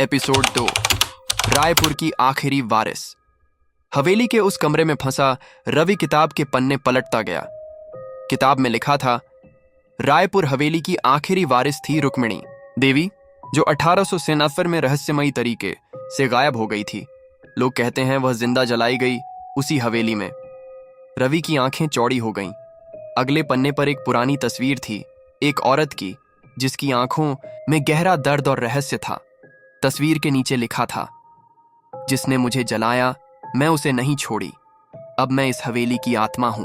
Episode 2 Raipur की आखिरी वारिस। हवेली के उस कमरे में फंसा रवि किताब के पन्ने पलटता गया। किताब में लिखा था, रायपुर हवेली की आखिरी वारिस थी रुक्मिणी देवी, जो 1869 में रहस्यमयी तरीके से गायब हो गई थी। लोग कहते हैं वह जिंदा जलाई गई उसी हवेली में। रवि की आंखें चौड़ी हो गईं। अगले पन्ने पर एक पुरानी तस्वीर थी, एक औरत की, जिसकी आंखों में गहरा दर्द और रहस्य था। तस्वीर के नीचे लिखा था, जिसने मुझे जलाया मैं उसे नहीं छोड़ी, अब मैं इस हवेली की आत्मा हूं।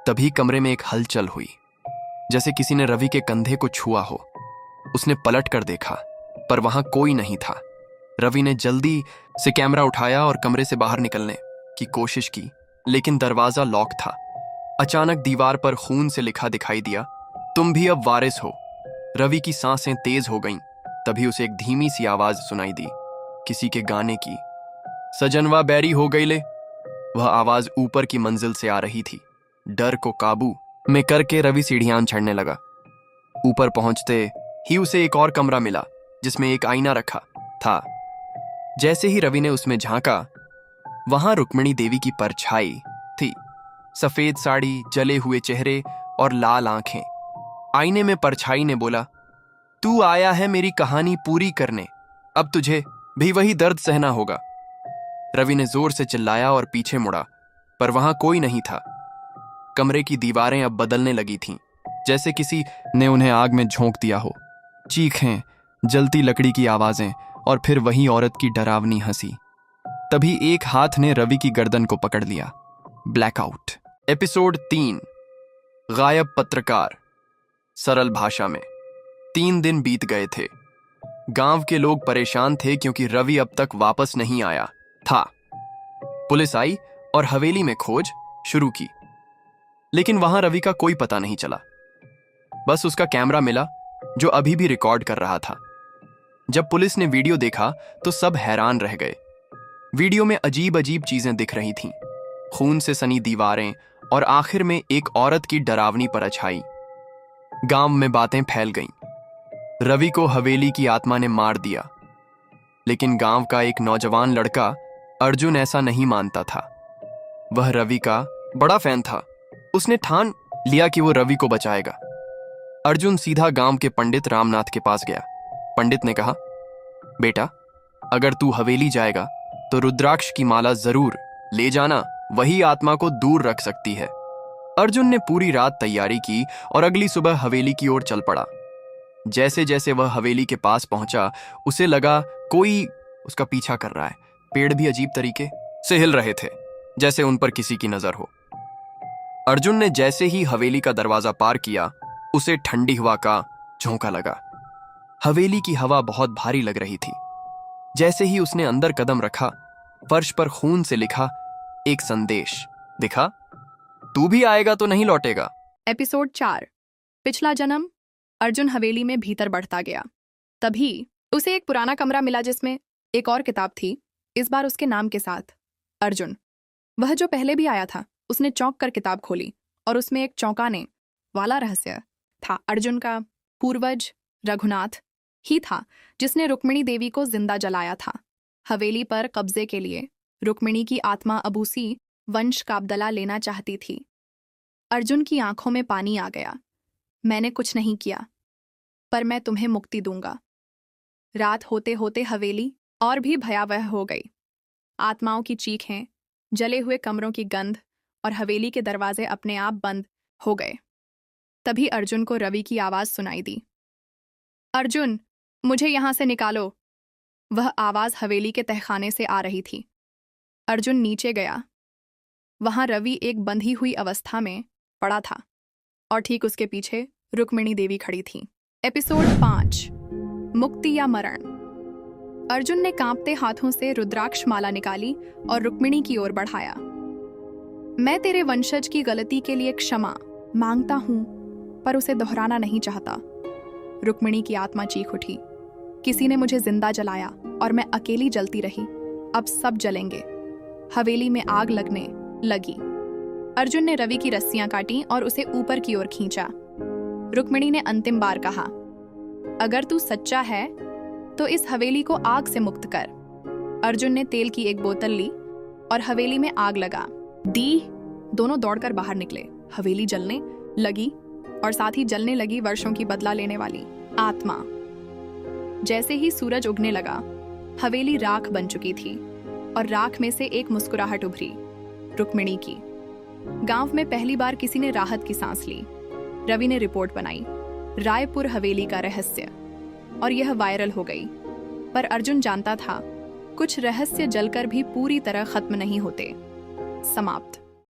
तभी कमरे में एक हलचल हुई, जैसे किसी ने रवि के कंधे को छुआ हो। उसने पलट कर देखा, पर वहां कोई नहीं था। रवि ने जल्दी से कैमरा उठाया और कमरे से बाहर निकलने की कोशिश की, लेकिन दरवाजा लॉक था। अचानक दीवार पर खून से लिखा दिखाई दिया, तुम भी अब वारिस हो। रवि की सांसें तेज हो गईं। तभी उसे एक धीमी सी आवाज सुनाई दी, किसी के गाने की। सजनवा बैरी हो गई ले। वह आवाज ऊपर की मंजिल से आ रही थी। डर को काबू में करके रवि सीढ़ियां चढ़ने लगा। ऊपर पहुंचते ही उसे एक और कमरा मिला, जिसमें एक आईना रखा था। जैसे ही रवि ने उसमें झांका, वहां रुक्मिणी देवी की परछाई थी। सफेद साड़ी, जले हुए चेहरे और लाल आंखें। आईने में परछाई ने बोला, तू आया है मेरी कहानी पूरी करने, अब तुझे भी वही दर्द सहना होगा। रवि ने जोर से चिल्लाया और पीछे मुड़ा, पर वहां कोई नहीं था। कमरे की दीवारें अब बदलने लगी थीं, जैसे किसी ने उन्हें आग में झोंक दिया हो। चीखें, जलती लकड़ी की आवाजें और फिर वही औरत की डरावनी हंसी। तभी एक हाथ ने रवि की गर्दन को पकड़ लिया। ब्लैकआउट। एपिसोड 3 गायब पत्रकार। सरल भाषा में 3 दिन बीत गए थे। गांव के लोग परेशान थे क्योंकि रवि अब तक वापस नहीं आया था। पुलिस आई और हवेली में खोज शुरू की, लेकिन वहां रवि का कोई पता नहीं चला। बस उसका कैमरा मिला, जो अभी भी रिकॉर्ड कर रहा था। जब पुलिस ने वीडियो देखा तो सब हैरान रह गए। वीडियो में अजीब अजीब चीजें दिख रही थीं, खून से सनी दीवारें और आखिर में एक औरत की डरावनी परछाई। गांव में बातें फैल गईं, रवि को हवेली की आत्मा ने मार दिया। लेकिन गांव का एक नौजवान लड़का अर्जुन ऐसा नहीं मानता था। वह रवि का बड़ा फैन था। उसने ठान लिया कि वो रवि को बचाएगा। अर्जुन सीधा गांव के पंडित रामनाथ के पास गया। पंडित ने कहा, बेटा, अगर तू हवेली जाएगा तो रुद्राक्ष की माला जरूर ले जाना, वही आत्मा को दूर रख सकती है। अर्जुन ने पूरी रात तैयारी की और अगली सुबह हवेली की ओर चल पड़ा। जैसे जैसे वह हवेली के पास पहुंचा, उसे लगा कोई उसका पीछा कर रहा है। पेड़ भी अजीब तरीके से हिल रहे थे, जैसे उन पर किसी की नजर हो। अर्जुन ने जैसे ही हवेली का दरवाजा पार किया, उसे ठंडी हवा का झोंका लगा। हवेली की हवा बहुत भारी लग रही थी। जैसे ही उसने अंदर कदम रखा, फर्श पर खून से लिखा एक संदेश दिखा, तू भी आएगा तो नहीं लौटेगा। एपिसोड 4 पिछला जन्म। अर्जुन हवेली में भीतर बढ़ता गया। तभी उसे एक पुराना कमरा मिला, जिसमें एक और किताब थी, इस बार उसके नाम के साथ, अर्जुन। वह जो पहले भी आया था, उसने चौंक कर किताब खोली और उसमें एक चौंकाने वाला रहस्य था। अर्जुन का पूर्वज रघुनाथ ही था, जिसने रुक्मिणी देवी को जिंदा जलाया था। हवेली पर कब्जे के लिए रुक्मिणी की आत्मा अबूसी वंश का बदला लेना चाहती थी। अर्जुन की आंखों में पानी आ गया। मैंने कुछ नहीं किया, पर मैं तुम्हें मुक्ति दूंगा। रात होते होते हवेली और भी भयावह हो गई। आत्माओं की चीखें, जले हुए कमरों की गंध और हवेली के दरवाजे अपने आप बंद हो गए। तभी अर्जुन को रवि की आवाज सुनाई दी, अर्जुन, मुझे यहां से निकालो। वह आवाज हवेली के तहखाने से आ रही थी। अर्जुन नीचे गया। वहां रवि एक बंधी हुई अवस्था में पड़ा था और ठीक उसके पीछे रुक्मिणी देवी खड़ी थी। एपिसोड 5 मुक्ति या मरण। अर्जुन ने कांपते हाथों से रुद्राक्ष माला निकाली और रुक्मिणी की ओर बढ़ाया। मैं तेरे वंशज की गलती के लिए क्षमा मांगता हूं, पर उसे दोहराना नहीं चाहता। रुक्मिणी की आत्मा चीख उठी, किसी ने मुझे जिंदा जलाया और मैं अकेली जलती रही, अब सब जलेंगे। हवेली में आग लगने लगी। अर्जुन ने रवि की रस्सियां काटी और उसे ऊपर की ओर खींचा। रुक्मिणी ने अंतिम बार कहा, अगर तू सच्चा है तो इस हवेली को आग से मुक्त कर। अर्जुन ने तेल की एक बोतल ली और हवेली में आग लगा दी। दोनों दौड़कर बाहर निकले। हवेली जलने लगी और साथ ही जलने लगी वर्षों की बदला लेने वाली आत्मा। जैसे ही सूरज उगने लगा, हवेली राख बन चुकी थी और राख में से एक मुस्कुराहट उभरी, रुक्मिणी की। गांव में पहली बार किसी ने राहत की सांस ली। रवि ने रिपोर्ट बनाई, रायपुर हवेली का रहस्य, और यह वायरल हो गई। पर अर्जुन जानता था, कुछ रहस्य जलकर भी पूरी तरह खत्म नहीं होते। समाप्त।